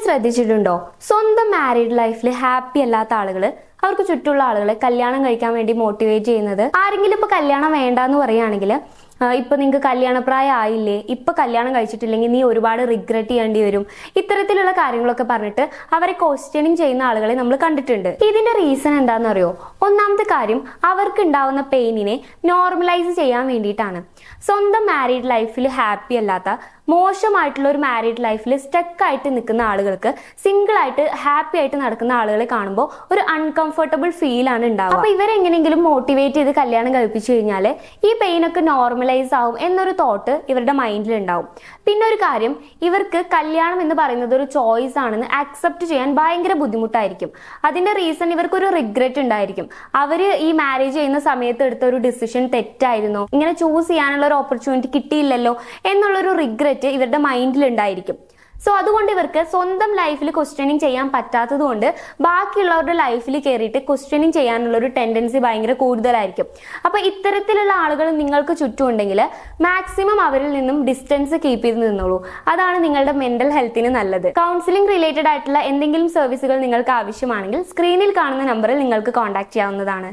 ശ്രദ്ധിച്ചിട്ടുണ്ടോ? സ്വന്തം മാരീഡ് ലൈഫിൽ ഹാപ്പി അല്ലാത്ത ആളുകള് അവർക്ക് ചുറ്റുള്ള ആളുകളെ കല്യാണം കഴിക്കാൻ വേണ്ടി മോട്ടിവേറ്റ് ചെയ്യുന്നത്. ആരെങ്കിലും ഇപ്പൊ കല്യാണം വേണ്ടാന്ന് പറയുകയാണെങ്കിൽ, ഇപ്പൊ നിങ്ങൾക്ക് കല്യാണപ്രായം ആയില്ലേ, ഇപ്പൊ കല്യാണം കഴിച്ചിട്ടില്ലെങ്കിൽ നീ ഒരുപാട് റിഗ്രറ്റ് ചെയ്യേണ്ടി വരും, ഇത്തരത്തിലുള്ള കാര്യങ്ങളൊക്കെ പറഞ്ഞിട്ട് അവരെ ക്വസ്റ്റ്യനിങ് ചെയ്യുന്ന ആളുകളെ നമ്മൾ കണ്ടിട്ടുണ്ട്. ഇതിന്റെ റീസൺ എന്താണെന്ന് അറിയോ? ഒന്നാമത്തെ കാര്യം, അവർക്ക് ഉണ്ടാവുന്ന പെയിനിനെ നോർമലൈസ് ചെയ്യാൻ വേണ്ടിയിട്ടാണ്. സ്വന്തം മാരീഡ് ലൈഫിൽ ഹാപ്പി അല്ലാത്ത, മോശമായിട്ടുള്ള ഒരു മാരീഡ് ലൈഫിൽ സ്റ്റക്ക് ആയിട്ട് നിൽക്കുന്ന ആളുകൾക്ക് സിംഗിൾ ആയിട്ട് ഹാപ്പി ആയിട്ട് നടക്കുന്ന ആളുകളെ കാണുമ്പോൾ ഒരു അൺകംഫർട്ടബിൾ ഫീൽ ആണ് ഉണ്ടാവുക. അപ്പൊ ഇവരെങ്ങനെങ്കിലും മോട്ടിവേറ്റ് ചെയ്ത് കല്യാണം കഴിപ്പിച്ചു കഴിഞ്ഞാൽ ഈ പെയിനൊക്കെ നോർമലൈസ് ആവും എന്നൊരു തോട്ട് ഇവരുടെ മൈൻഡിൽ ഉണ്ടാവും. പിന്നെ ഒരു കാര്യം, ഇവർക്ക് കല്യാണം എന്ന് പറയുന്നത് ഒരു ചോയ്സ് ആണെന്ന് ആക്സെപ്റ്റ് ചെയ്യാൻ ഭയങ്കര ബുദ്ധിമുട്ടായിരിക്കും. അതിന്റെ റീസൺ, ഇവർക്കൊരു റിഗ്രറ്റ് ഉണ്ടായിരിക്കും. അവര് ഈ മാരേജ് ചെയ്യുന്ന സമയത്ത് എടുത്ത ഒരു ഡിസിഷൻ തെറ്റായിരുന്നു, ഇങ്ങനെ ചൂസ് ചെയ്യാനുള്ള ഒരു ഓപ്പർച്യൂണിറ്റി കിട്ടിയില്ലല്ലോ എന്നുള്ളൊരു റിഗ്രറ്റ് ഇവരുടെ മൈൻഡിൽ ഉണ്ടായിരിക്കും. സോ അതുകൊണ്ട് ഇവർക്ക് സ്വന്തം ലൈഫിൽ ക്വസ്റ്റ്യനിങ് ചെയ്യാൻ പറ്റാത്തത് കൊണ്ട് ബാക്കിയുള്ളവരുടെ ലൈഫിൽ കയറിയിട്ട് ക്വസ്റ്റ്യനിങ് ചെയ്യാനുള്ള ഒരു ടെൻഡൻസി ഭയങ്കര കൂടുതലായിരിക്കും. അപ്പൊ ഇത്തരത്തിലുള്ള ആളുകൾ നിങ്ങൾക്ക് ചുറ്റും ഉണ്ടെങ്കിൽ മാക്സിമം അവരിൽ നിന്നും ഡിസ്റ്റൻസ് കീപ്പ് ചെയ്ത് നിന്നോളൂ. അതാണ് നിങ്ങളുടെ മെന്റൽ ഹെൽത്തിന് നല്ലത്. കൗൺസിലിംഗ് റിലേറ്റഡ് ആയിട്ടുള്ള എന്തെങ്കിലും സർവീസുകൾ നിങ്ങൾക്ക് ആവശ്യമാണെങ്കിൽ സ്ക്രീനിൽ കാണുന്ന നമ്പറിൽ നിങ്ങൾക്ക് കോൺടാക്ട് ചെയ്യാവുന്നതാണ്.